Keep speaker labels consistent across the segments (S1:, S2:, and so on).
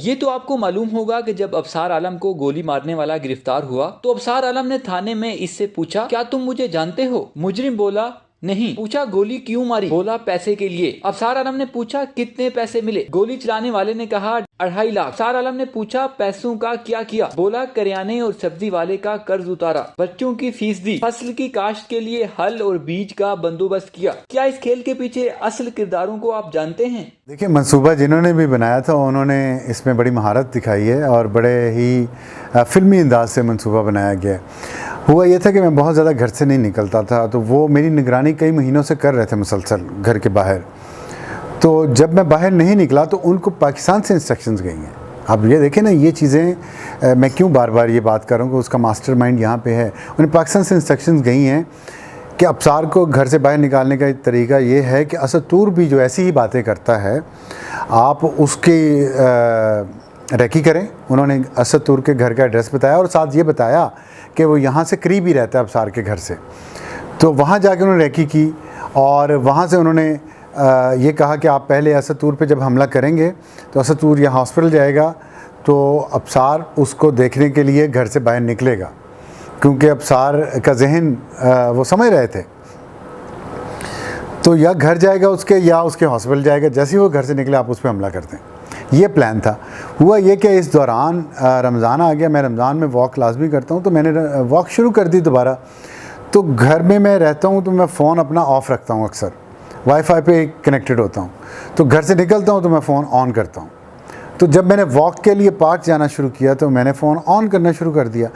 S1: ये तो आपको मालूम होगा कि जब अफसार आलम को गोली मारने वाला गिरफ्तार हुआ तो अफसार आलम ने थाने में इससे पूछा, क्या तुम मुझे जानते हो? मुजरिम बोला, नहीं। पूछा, गोली क्यों मारी? बोला, पैसे के लिए। अफसार आलम ने पूछा, कितने पैसे मिले? गोली चलाने वाले ने कहा, 2.5 लाख। अफसार आलम ने पूछा, पैसों का क्या किया? बोला, करियाने और सब्जी वाले का कर्ज उतारा, बच्चों की फीस दी, फसल की काश्त के लिए हल और बीज का बंदोबस्त किया। क्या इस खेल के पीछे असल किरदारों को आप जानते हैं?
S2: देखिए, मंसूबा जिन्होंने भी बनाया था उन्होंने इसमें बड़ी महारत दिखाई है और बड़े ही फिल्मी अंदाज से मंसूबा बनाया गया। हुआ ये था कि मैं बहुत ज़्यादा घर से नहीं निकलता था, तो वो मेरी निगरानी कई महीनों से कर रहे थे मुसलसल घर के बाहर। तो जब मैं बाहर नहीं निकला तो उनको पाकिस्तान से इंस्ट्रक्शंस गई हैं। अब ये देखें ना, ये चीज़ें मैं क्यों बार बार ये बात कर रहा हूँ कि उसका मास्टरमाइंड यहाँ पे है। उन्हें पाकिस्तान से इंस्ट्रक्शंस गई हैं कि अफसार को घर से बाहर निकालने का तरीका ये है कि असद तूर भी जो ऐसी ही बातें करता है आप उसकी रेकी करें। उन्होंने असद तूर के घर का एड्रेस बताया और साथ ये बताया कि वो यहाँ से करीब ही रहता है अफसार के घर से। तो वहाँ जाके उन्होंने रेकी की और वहाँ से उन्होंने ये कहा कि आप पहले असद तूर पे जब हमला करेंगे तो असद तूर यहाँ हॉस्पिटल जाएगा, तो अफसार उसको देखने के लिए घर से बाहर निकलेगा, क्योंकि अफसार का जहन वो समझ रहे थे। तो या घर जाएगा उसके या उसके हॉस्पिटल जाएगा, जैसे ही वो घर से निकले आप उस पर हमला करते हैं। ये प्लान था। हुआ ये कि इस दौरान रमज़ान आ गया, मैं रमज़ान में वॉक लाजमी करता हूँ, तो मैंने वॉक शुरू कर दी दोबारा। तो घर में मैं रहता हूँ तो मैं फ़ोन अपना ऑफ़ रखता हूँ, अक्सर वाईफाई पे कनेक्टेड होता हूँ। तो घर से निकलता हूँ तो मैं फ़ोन ऑन करता हूँ। तो जब मैंने वॉक के लिए पार्क जाना शुरू किया तो मैंने फ़ोन ऑन करना शुरू कर दिया।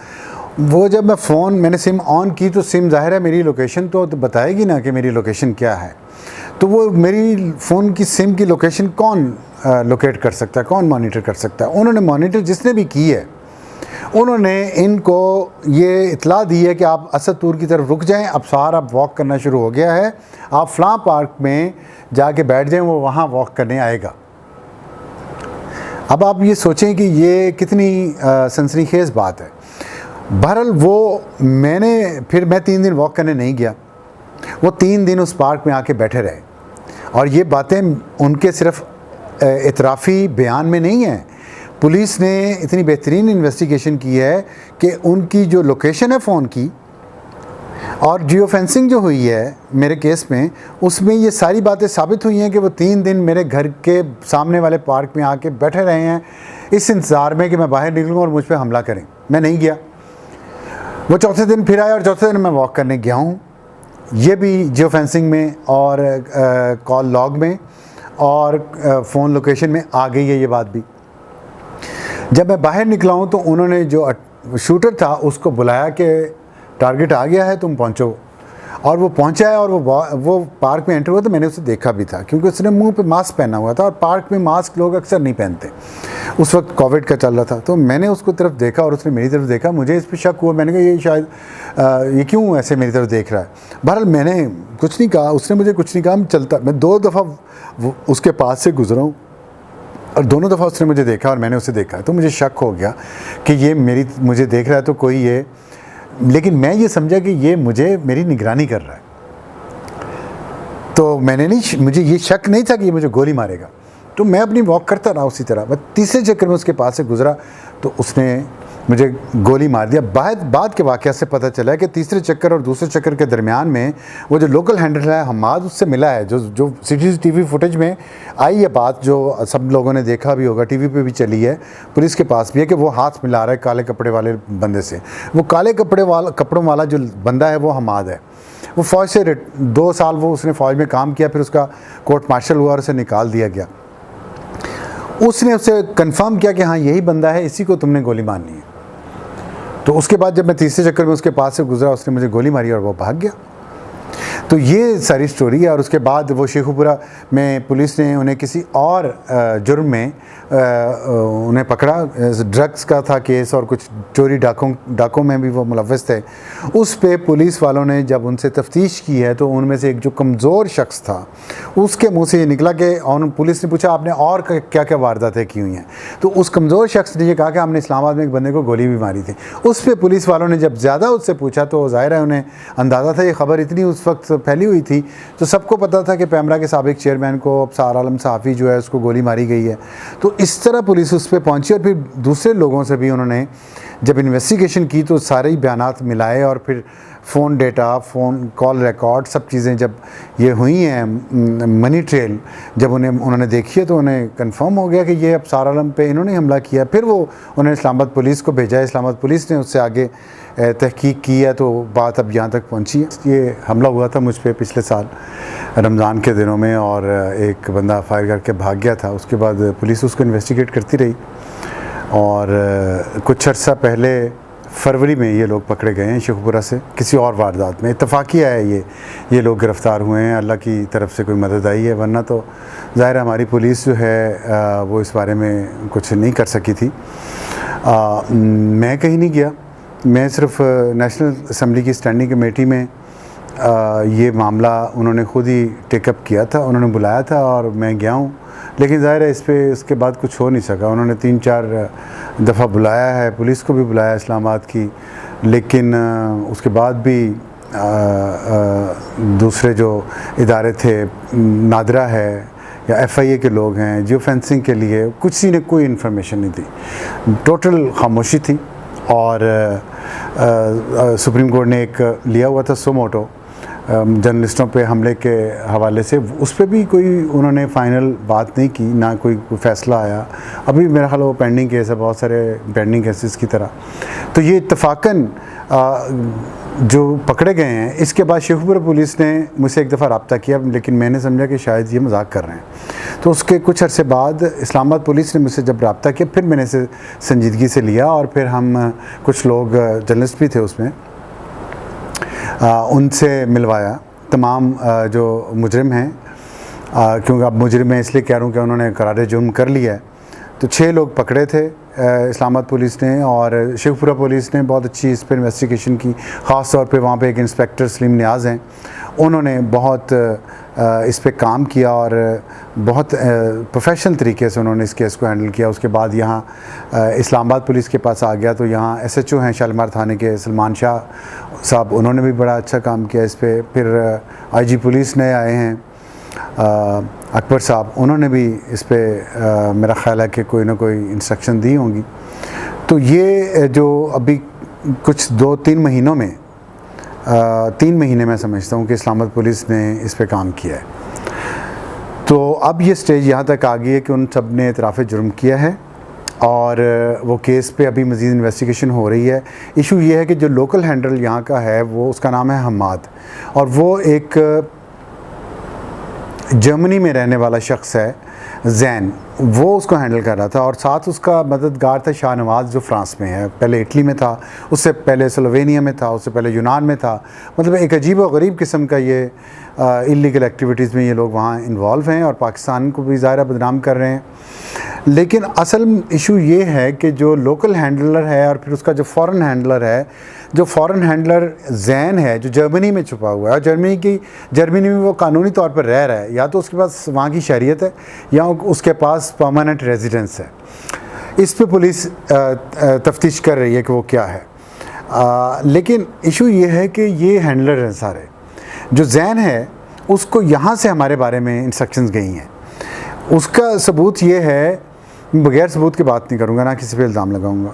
S2: वो जब मैंने सिम ऑन की तो सिम ज़ाहिर है मेरी लोकेशन तो बताएगी ना कि मेरी लोकेशन क्या है। तो वो मेरी फ़ोन की सिम की लोकेशन कौन लोकेट कर सकता है, कौन मॉनिटर कर सकता है? उन्होंने मॉनिटर जिसने भी की है, उन्होंने इनको ये इतला दी है कि आप असद तूर की तरफ रुक जाएं, अफसार अब वॉक करना शुरू हो गया है, आप फ़लाँ पार्क में जाके बैठ जाएं, वो वहाँ वॉक करने आएगा। अब आप ये सोचें कि ये कितनी सनसनीखेज़ बात है। बहरहाल मैं 3 दिन वॉक करने नहीं गया। वो 3 दिन उस पार्क में आके बैठे रहे और ये बातें उनके सिर्फ इतराफ़ी बयान में नहीं हैं। पुलिस ने इतनी बेहतरीन इन्वेस्टिगेशन की है कि उनकी जो लोकेशन है फ़ोन की और जियो फेंसिंग जो हुई है मेरे केस में, उसमें ये सारी बातें साबित हुई हैं कि वो 3 दिन मेरे घर के सामने वाले पार्क में आके बैठे रहे हैं इस इंतज़ार में कि मैं बाहर निकलूँ और मुझ पर हमला करें। मैं नहीं गया। वो चौथे दिन फिर आए और चौथे दिन मैं वॉक करने गया हूँ। ये भी जियो फेंसिंग में और कॉल लॉग में और फ़ोन लोकेशन में आ गई है ये बात भी। जब मैं बाहर निकला हूँ तो उन्होंने जो शूटर था उसको बुलाया कि टारगेट आ गया है, तुम पहुँचो। और वो पहुँचा है और वो पार्क में एंटर हुआ तो मैंने उसे देखा भी था, क्योंकि उसने मुंह पे मास्क पहना हुआ था और पार्क में मास्क लोग अक्सर नहीं पहनते। उस वक्त कोविड का चल रहा था। तो मैंने उसको तरफ देखा और उसने मेरी तरफ देखा। मुझे इस पर शक हुआ। मैंने कहा ये शायद ये क्यों ऐसे मेरी तरफ देख रहा है। बहरहाल मैंने कुछ नहीं कहा, उसने मुझे कुछ नहीं कहा। मैं 2 दफ़ा उसके पास से गुजरा हूँ और दोनों दफ़ा उसने मुझे देखा और मैंने उसे देखा। तो मुझे शक हो गया कि ये मुझे देख रहा है तो कोई ये, लेकिन मैं ये समझा कि ये मेरी निगरानी कर रहा है। तो मुझे ये शक नहीं था कि ये मुझे गोली मारेगा। तो मैं अपनी वॉक करता रहा उसी तरह। मैं तीसरे चक्कर में उसके पास से गुजरा तो उसने मुझे गोली मार दिया। बाद के वाक़या से पता चला है कि तीसरे चक्कर और दूसरे चक्कर के दरमियान में वो जो लोकल हैंडलर है हमाद, उससे मिला है। जो CCTV फुटेज में आई है बात, जो सब लोगों ने देखा भी होगा, TV पे भी चली है, पुलिस के पास भी है, कि वो हाथ मिला रहा है काले कपड़े वाले बंदे से। वो काले कपड़ों वाला जो बंदा है वो हमाद है। वो फ़ौज से 2 साल वो उसने फ़ौज में काम किया, फिर उसका कोर्ट मार्शल हुआ और उसे निकाल दिया गया। उसने उससे कंफर्म किया कि हाँ यही बंदा है, इसी को तुमने गोली मारनी है। तो उसके बाद जब मैं तीसरे चक्कर में उसके पास से गुजरा, उसने मुझे गोली मारी और वो भाग गया। तो ये सारी स्टोरी है। और उसके बाद वो शेखुपुरा में पुलिस ने उन्हें किसी और जुर्म में उन्हें पकड़ा। ड्रग्स का था केस और कुछ चोरी डाकों में भी वो मुलव्वस थे। उस पे पुलिस वालों ने जब उनसे तफ्तीश की है तो उनमें से एक जो कमज़ोर शख्स था उसके मुंह से ये निकला कि, और पुलिस ने पूछा आपने और क्या क्या वारदातें की हुई हैं, तो उस कमज़ोर शख्स ने ये कहा कि हमने इस्लामाबाद में एक बंदे को गोली भी मारी थी। उस पर पुलिस वालों ने जब ज़्यादा उससे पूछा तो ज़ाहिर है उन्हें अंदाज़ा था, ये ख़बर इतनी उस वक्त फैली हुई थी, तो सबको पता था कि पैमरा के साबिक चेयरमैन को अब्सार आलम सहाफ़ी जो है उसको गोली मारी गई है। तो इस तरह पुलिस उस पर पहुंची और फिर दूसरे लोगों से भी उन्होंने जब इन्वेस्टिगेशन की तो सारे ही बयानात मिलाए और फिर phone data, phone call record, सब चीज़ें जब ये हुई हैं, मनी ट्रेल जब उन्होंने देखी है तो उन्हें कंफर्म हो गया कि ये अब्सार आलम पे इन्होंने हमला किया। फिर वो उन्होंने इस्लामाबाद पुलिस को भेजा, इस्लामाबाद पुलिस ने उससे आगे तहकीक की है, तो बात अब यहाँ तक पहुँची है। ये हमला हुआ था मुझ पर पिछले साल रमज़ान के दिनों में और एक बंदा फायर करके भाग गया था। उसके बाद पुलिस उसको इन्वेस्टिगेट करती रही और कुछ अर्सा पहले फरवरी में ये लोग पकड़े गए हैं शेखपुरा से किसी और वारदात में। इत्तफाकिया है ये लोग गिरफ़्तार हुए हैं, अल्लाह की तरफ से कोई मदद आई है, वरना तो ज़ाहिर है हमारी पुलिस जो है वो इस बारे में कुछ नहीं कर सकी थी। मैं कहीं नहीं गया, मैं सिर्फ नेशनल असम्बली की स्टैंडिंग कमेटी में ये मामला उन्होंने ख़ुद ही टेकअप किया था, उन्होंने बुलाया था और मैं गया हूँ। लेकिन ज़ाहिर है इस पर इसके बाद कुछ हो नहीं सका। उन्होंने 3-4 दफ़ा बुलाया है, पुलिस को भी बुलाया इस्लामाबाद की, लेकिन उसके बाद भी दूसरे जो इदारे थे, नादरा है या FIA के लोग हैं, जियो फेंसिंग के लिए किसी ने कोई इन्फॉर्मेशन नहीं दी, टोटल खामोशी थी। और सुप्रीम कोर्ट ने एक लिया हुआ था सुमोटो जर्नलिस्टों पे हमले के हवाले से, उस पर भी कोई उन्होंने फ़ाइनल बात नहीं की, ना कोई फ़ैसला आया। अभी मेरा ख्याल वो पेंडिंग केस है, बहुत सारे पेंडिंग केसेस की तरह। तो ये इत्तफाकन जो पकड़े गए हैं, इसके बाद शेखपुरा पुलिस ने मुझसे एक दफ़ा रब्ता किया, लेकिन मैंने समझा कि शायद ये मजाक कर रहे हैं। तो उसके कुछ अरसे बाद इस्लामाबाद पुलिस ने मुझसे जब रब्ता किया, फिर मैंने इसे संजीदगी से लिया और फिर हम कुछ लोग जर्नलिस्ट भी थे उसमें, उनसे मिलवाया तमाम जो मुजरिम हैं, क्योंकि अब मुजरिम मैं इसलिए कह रहा हूँ कि उन्होंने करार जुर्म कर लिया है। तो 6 लोग पकड़े थे इस्लामाबाद पुलिस ने, और शेखपुरा पुलिस ने बहुत अच्छी इस पर इन्वेस्टिगेशन की। ख़ास तौर पे वहाँ पे एक इंस्पेक्टर सलीम नियाज़ हैं, उन्होंने बहुत इस पे काम किया और बहुत प्रोफेशनल तरीके से उन्होंने इस केस को हैंडल किया। उसके बाद यहाँ इस्लामाबाद पुलिस के पास आ गया, तो यहाँ SHO हैं शालीमार थाने के सलमान शाह साहब, उन्होंने भी बड़ा अच्छा काम किया इस पर। फिर IG पुलिस नए आए हैं अकबर साहब, उन्होंने भी इस पर मेरा ख़्याल है कि कोई ना कोई इंस्ट्रक्शन दी होंगी। तो ये जो अभी कुछ 2-3 महीनों में 3 महीने मैं समझता हूँ कि इस्लामाबाद पुलिस ने इस पे काम किया है। तो अब ये स्टेज यहाँ तक आ गई है कि उन सब ने इतराफ़ जुर्म किया है और वो केस पे अभी मज़ीद इन्वेस्टिगेशन हो रही है। इशू ये है कि जो लोकल हैंडल यहाँ का है, वो उसका नाम है हम्माद, और वो एक जर्मनी में रहने वाला शख्स है जैन, वो उसको हैंडल कर रहा था। और साथ उसका मददगार था शाहनवाज़, जो फ्रांस में है, पहले इटली में था, उससे पहले स्लोवेनिया में था, उससे पहले यूनान में था। मतलब एक अजीब और गरीब किस्म का ये इलीगल एक्टिविटीज़ में ये लोग वहाँ इन्वॉल्व हैं और पाकिस्तान को भी ज़ाहिर बदनाम कर रहे हैं। लेकिन असल इशू ये है कि जो लोकल हैंडलर है और फिर उसका जो फ़ॉरेन हैंडलर है, जो फ़ॉरेन हैंडलर जैन है, जो जर्मनी में छुपा हुआ है, और जर्मनी में वो कानूनी तौर पर रह रहा है, या तो उसके पास वहाँ की शरीयत है या उसके पास परमानेंट रेजिडेंस है। इस पे पुलिस तफ्तीश कर रही है कि वो क्या है। लेकिन इशू ये है कि ये हैंडलर हैं सारे, जो जैन है उसको यहाँ से हमारे बारे में इंस्ट्रक्शंस गई हैं। उसका सबूत ये है, बगैर सबूत की बात नहीं करूँगा, ना किसी पे इल्ज़ाम लगाऊँगा,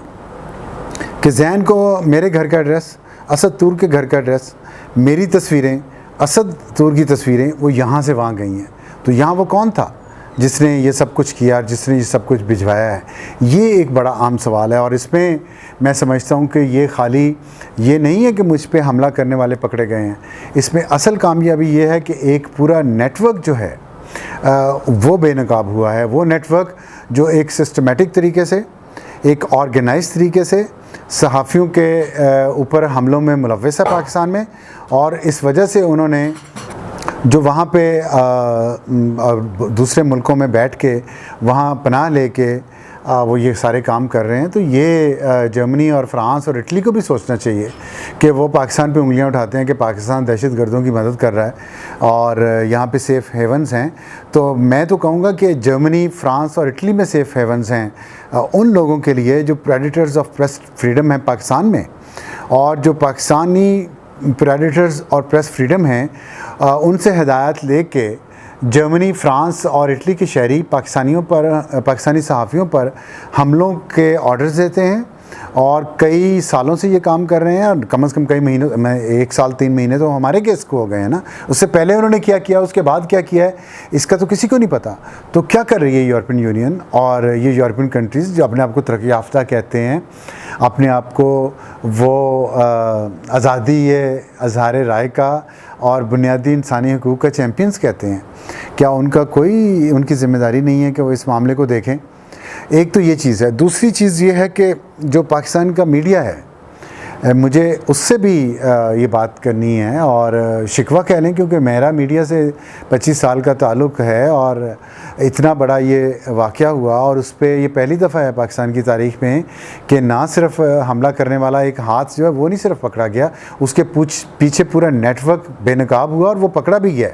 S2: कि जैन को मेरे घर का एड्रेस, असद तूर के घर का एड्रेस, मेरी तस्वीरें, असद तूर की तस्वीरें, वो यहाँ से वहाँ गई हैं। तो यहाँ वो कौन था जिसने ये सब कुछ किया, जिसने ये सब कुछ भिजवाया है? ये एक बड़ा आम सवाल है। और इसमें मैं समझता हूँ कि ये खाली ये नहीं है कि मुझ पे हमला करने वाले पकड़े गए हैं, इसमें असल कामयाबी ये है कि एक पूरा नेटवर्क जो है वो बेनकाब हुआ है। वो नेटवर्क जो एक सिस्टमेटिक तरीके से, एक ऑर्गेनाइज तरीके से सहाफ़ियों के ऊपर हमलों में मुलव्वस है पाकिस्तान में, और इस वजह से उन्होंने जो वहाँ पे दूसरे मुल्कों में बैठ के वहाँ पनाह लेके वो ये सारे काम कर रहे हैं। तो ये जर्मनी और फ्रांस और इटली को भी सोचना चाहिए कि वो पाकिस्तान पे उंगलियां उठाते हैं कि पाकिस्तान दहशतगर्दों की मदद कर रहा है और यहाँ पे सेफ़ हेवन्स हैं। तो मैं तो कहूँगा कि जर्मनी, फ्रांस और इटली में सेफ़ हेवन्स हैं उन लोगों के लिए जो प्रेडिटर्स ऑफ प्रेस फ्रीडम है पाकिस्तान में, और जो पाकिस्तानी प्रेडेटर्स और प्रेस फ्रीडम हैं उनसे हिदायत लेके जर्मनी, फ्रांस और इटली के शहरी पाकिस्तानी सहाफ़ियों पर हमलों के ऑर्डर्स देते हैं और कई सालों से ये काम कर रहे हैं और कम से कम कई महीनों में 1 साल 3 महीने तो हमारे केस को हो गए हैं ना। उससे पहले उन्होंने क्या किया, उसके बाद क्या किया है, इसका तो किसी को नहीं पता। तो क्या कर रही है यूरोपियन यूनियन और ये यूरोपियन कंट्रीज़ जो अपने आप को तरक्की याफ्ता कहते हैं, अपने आप को वो आज़ादी अज़हार राय का और बुनियादी इंसानी हकूक़ का चैम्पियंस कहते हैं, क्या उनकी ज़िम्मेदारी नहीं है कि वो इस मामले को देखें? एक तो ये चीज़ है। दूसरी चीज़ ये है कि जो पाकिस्तान का मीडिया है, मुझे उससे भी ये बात करनी है और शिकवा कह लें, क्योंकि मेरा मीडिया से 25 साल का ताल्लुक़ है और इतना बड़ा ये वाक़या हुआ और उस पर ये पहली दफ़ा है पाकिस्तान की तारीख़ में कि ना सिर्फ हमला करने वाला एक हाथ जो है वो नहीं सिर्फ पकड़ा गया, उसके पीछे पूरा नेटवर्क बेनकाब हुआ और वो पकड़ा भी गया।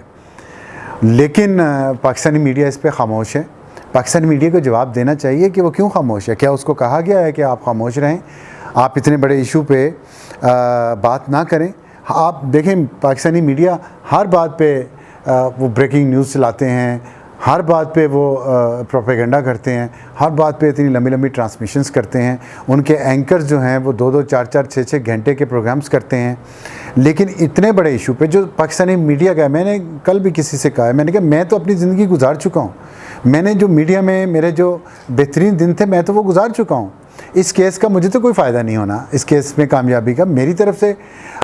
S2: लेकिन पाकिस्तानी मीडिया इस पर ख़ामोश है। पाकिस्तानी मीडिया को जवाब देना चाहिए कि वो क्यों खामोश है। क्या उसको कहा गया है कि आप खामोश रहें, आप इतने बड़े इशू पे बात ना करें? आप देखें पाकिस्तानी मीडिया हर बात पे वो ब्रेकिंग न्यूज़ चलाते हैं, हर बात पे वो प्रोपेगेंडा करते हैं, हर बात पे इतनी लंबी लंबी ट्रांसमिशंस करते हैं। उनके एंकर्स जो हैं वो 2-2, 4-4, 6-6 घंटे के प्रोग्राम्स करते हैं। लेकिन इतने बड़े इशू पे जो पाकिस्तानी मीडिया का है, मैंने कल भी किसी से कहा है, मैंने कहा मैं तो अपनी ज़िंदगी गुजार चुका हूँ, मैंने जो मीडिया में मेरे जो बेहतरीन दिन थे मैं तो वो गुजार चुका हूँ। इस केस का मुझे तो कोई फ़ायदा नहीं होना, इस केस में कामयाबी का मेरी तरफ से।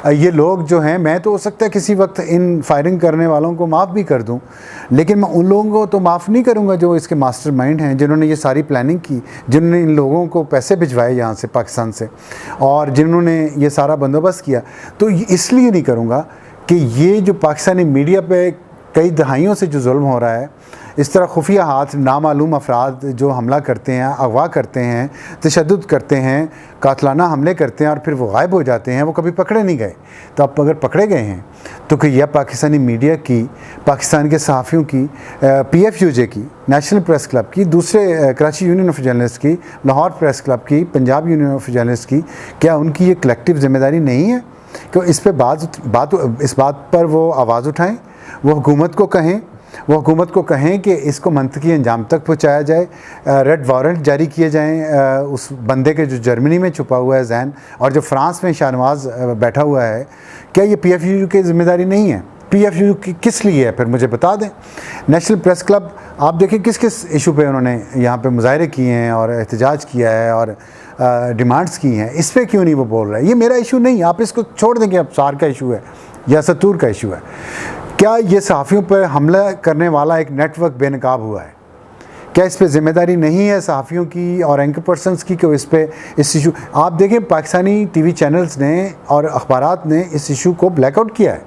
S2: ये लोग जो हैं, मैं तो हो सकता है किसी वक्त इन फायरिंग करने वालों को माफ़ भी कर दूं, लेकिन मैं उन लोगों को तो माफ़ नहीं करूंगा जो इसके मास्टरमाइंड हैं, जिन्होंने ये सारी प्लानिंग की, जिन्होंने इन लोगों को पैसे भिजवाए यहाँ से पाकिस्तान से और जिन्होंने ये सारा बंदोबस्त किया। तो इसलिए नहीं करूँगा कि ये जो पाकिस्तानी मीडिया पर कई दहाइयों से जो जुल्म हो रहा है, इस तरह खुफिया हाथ नामालूम अफराद जो हमला करते हैं, अगवा करते हैं, तशद्दुद करते हैं, कातलाना हमले करते हैं और फिर वो गायब हो जाते हैं, वो कभी पकड़े नहीं गए। तो अब अगर पकड़े गए हैं तो कि यह पाकिस्तानी मीडिया की, पाकिस्तान के सहाफ़ियों की, PFUJ की, नेशनल प्रेस क्लब की, दूसरे कराची यूनियन ऑफ जर्नलिस्ट की, लाहौर प्रेस क्लब की, पंजाब यूनियन ऑफ जर्नलिस्ट की, क्या उनकी ये कलेक्टिव ज़िम्मेदारी नहीं है कि इस पर इस बात पर वो आवाज़ उठाएँ, वो हुकूमत को कहें कि इसको मंतकी अंजाम तक पहुंचाया जाए, रेड वारंट जारी किए जाएं उस बंदे के जो जर्मनी में छुपा हुआ है जैन, और जो फ्रांस में शाहनवाज बैठा हुआ है। क्या ये PFUJ की ज़िम्मेदारी नहीं है? PFUJ किस लिए है फिर मुझे बता दें। नेशनल प्रेस क्लब आप देखें किस किस इशू पे उन्होंने यहाँ पे मुजाहरे किए हैं और एहतजाज किया है और डिमांड्स की हैं, इस पर क्यों नहीं वो बोल रहा है? ये मेरा इशू नहीं, आप इसको छोड़ देंगे, अबसार का इशू है या सतूर का इशू है। क्या ये सहाफ़ियों पर हमला करने वाला एक नेटवर्क बेनकाब हुआ है? क्या इस पे ज़िम्मेदारी नहीं है सहाफ़ियों की और एंकर पर्सनस की कि इस इशू आप देखें पाकिस्तानी TV चैनल्स ने और अखबारात ने इस इशू को ब्लैकआउट किया है,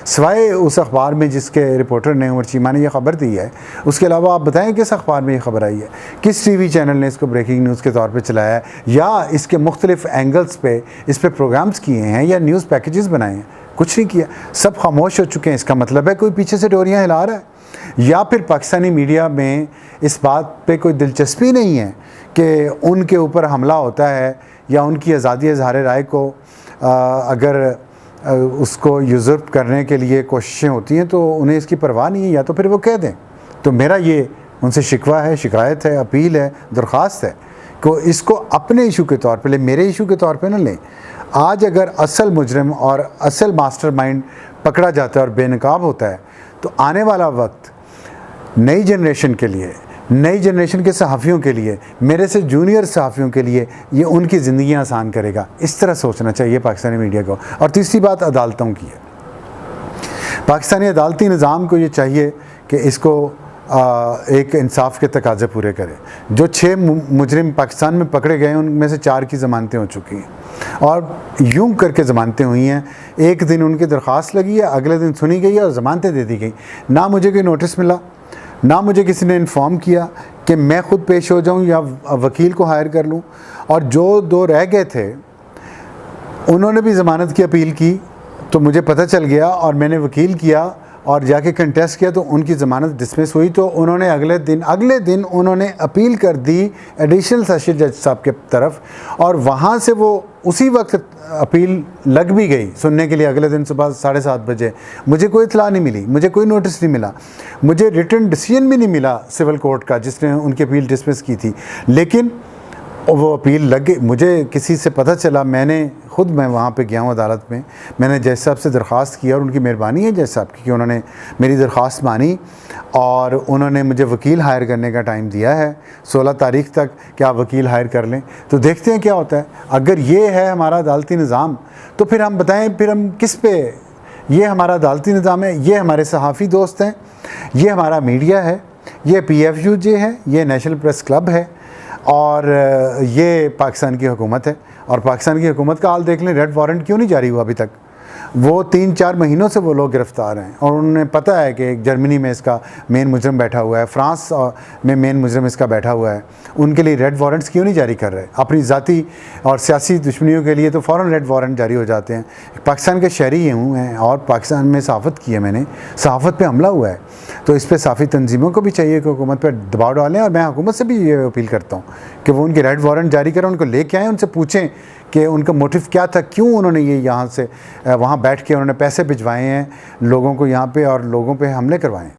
S2: सिवाय उस अखबार में जिसके रिपोर्टर ने उमर चीमा ने यह खबर दी है। उसके अलावा आप बताएं किस अखबार में ये खबर आई है, किस TV चैनल ने इसको ब्रेकिंग न्यूज़ के तौर पे चलाया है या इसके मुख्तलिफ एंगल्स पे इस पर प्रोग्राम्स किए हैं या न्यूज़ पैकेजेस बनाए हैं? कुछ नहीं किया, सब खामोश हो चुके हैं। इसका मतलब है कोई पीछे से डोरियां हिला रहा है या फिर पाकिस्तानी मीडिया में इस बात पे कोई दिलचस्पी नहीं है कि उनके ऊपर हमला होता है या उनकी आज़ादी इज़हार राय को अगर उसको यूज़र्प करने के लिए कोशिशें होती हैं तो उन्हें इसकी परवाह नहीं है, या तो फिर वो कह दें। तो मेरा ये उनसे शिकवा है, शिकायत है, अपील है, दरख्वास्त है कि इसको अपने इशू के तौर पे लें, मेरे इशू के तौर पे ना लें। आज अगर असल मुजरिम और असल मास्टरमाइंड पकड़ा जाता है और बेनकाब होता है तो आने वाला वक्त नई जनरेशन के लिए, नई जनरेशन के सहाफ़ियों के लिए, मेरे से जूनियर सहाफ़ियों के लिए ये उनकी ज़िंदगियां आसान करेगा। इस तरह सोचना चाहिए पाकिस्तानी मीडिया को। और तीसरी बात अदालतों की है। पाकिस्तानी अदालती निज़ाम को ये चाहिए कि इसको एक इंसाफ के तकाज़े पूरे करे। जो 6 मुजरिम पाकिस्तान में पकड़े गए उनमें से 4 की ज़मानतें हो चुकी हैं और यूं करके ज़मानतें हुई हैं। एक दिन उनकी दरख्वास्त लगी है, अगले दिन सुनी गई है और ज़मानतें दे दी गई। ना मुझे कोई नोटिस मिला, ना मुझे किसी ने इन्फॉर्म किया कि मैं ख़ुद पेश हो जाऊं या वकील को हायर कर लूं। और जो 2 रह गए थे उन्होंने भी ज़मानत की अपील की तो मुझे पता चल गया और मैंने वकील किया और जाके कंटेस्ट किया तो उनकी ज़मानत डिसमिस हुई। तो उन्होंने अगले दिन उन्होंने अपील कर दी एडिशनल सेशन जज साहब के तरफ, और वहाँ से वो उसी वक्त अपील लग भी गई सुनने के लिए। अगले दिन सुबह 7:30 बजे मुझे कोई इत्तला नहीं मिली, मुझे कोई नोटिस नहीं मिला, मुझे रिटन डिसीजन भी नहीं मिला सिविल कोर्ट का जिसने उनकी अपील डिसमिस की थी, लेकिन वो अपील लग गई। मुझे किसी से पता चला, मैं वहाँ पे गया हूँ अदालत में, मैंने जज साहब से दरख्वास्त किया, और उनकी मेहरबानी है जज साहब की कि उन्होंने मेरी दरख्वास्त मानी और उन्होंने मुझे वकील हायर करने का टाइम दिया है 16 तारीख तक कि आप वकील हायर कर लें। तो देखते हैं क्या होता है। अगर ये है हमारा अदालती निज़ाम तो फिर हम बताएं, फिर हम किस पे? ये हमारा अदालती निज़ाम है, ये हमारे सहाफ़ी दोस्त हैं, ये हमारा मीडिया है, ये PFUJ है, ये नेशनल प्रेस क्लब है, और ये पाकिस्तान की हुकूमत है। और पाकिस्तान की हुकूमत का हाल देख लें, रेड वारंट क्यों नहीं जारी हुआ अभी तक? वो 3-4 महीनों से वो लोग गिरफ़्तार हैं, और उन्हें पता है कि जर्मनी में इसका मेन मुजरम बैठा हुआ है, फ्रांस में मेन मुजरम इसका बैठा हुआ है। उनके लिए रेड वारंट्स क्यों नहीं जारी कर रहे? अपनी ज़ाती और सियासी दुश्मनियों के लिए तो फ़ौरन रेड वारंट जारी हो जाते हैं। पाकिस्तान के शहरी हूँ मैं, और पाकिस्तान में सहाफ़त की है मैंने, सहाफ़त पे हमला हुआ है, तो इस पर सहाफ़ी तंजीमों को भी चाहिए कि हुकूमत पर दबाव डालें। और मैं हुकूमत से भी ये अपील करता हूँ कि वो उनके रेड वारंट जारी करें, उनको लेके आएँ, उनसे पूछें कि उनका मोटिव क्या था, क्यों उन्होंने ये यहाँ से वहाँ बैठ के उन्होंने पैसे भिजवाए हैं लोगों को यहाँ पे और लोगों पे हमले करवाए हैं।